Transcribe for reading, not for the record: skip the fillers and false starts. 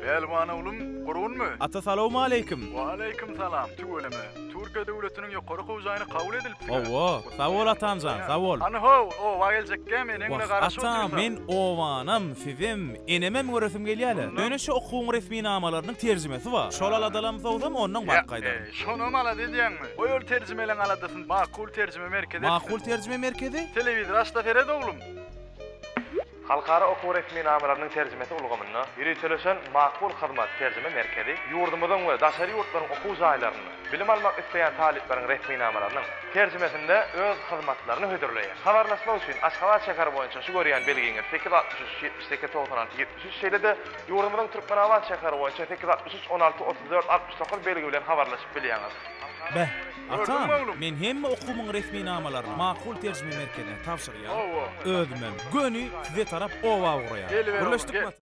Elman oğlum, gurun mu? Ata salamu aleykum. Wa aleykum salam. Tüweleme. Türkiye devletinin ýokary howjayny kabul edilipdi. Owo, sawol atamjan, sawol. Ana ho, o wageljekkä menenle garaşy Ata, men owanam, sizim, enemem göresim gelýärler. Döne şu okuwun resminamalarynyň terjimesi bar. Şolal adalam sowdam ondan bakayda. Şonu mala diýäňmi? O ýol terjimelen aladysyn. Makul terjime merkezi. Makul terjime merkezi? Telewizor açda ferede oglum. Halkara okuw resminamalarynyň terjimesi ulgamyna ýeri töleşen makul hyzmat terjime merkezi ýurdumyzyň we daşary ýurtlaryň okuw jaýlaryny bilim almak isleýän talipleriň resminamalarynyň terjimesinde öz hyzmatlaryny hödürleýär. Habarlaşma üçin Aşgabat şäheri boýunça şu görýän belgiňe 863 78 96 73 şeýlede ýurdumyzyň Türkmenabat şäheri boýunça 863 16 34 69 belgi bilen habarlaşyp bilýäňiz. Bäh, atam, men hemme okuwmyň resminamalaryny makul terjime merkezine tapşyrýar. Özümem gönü size tarap owa ugraýar. Birleşdik mi?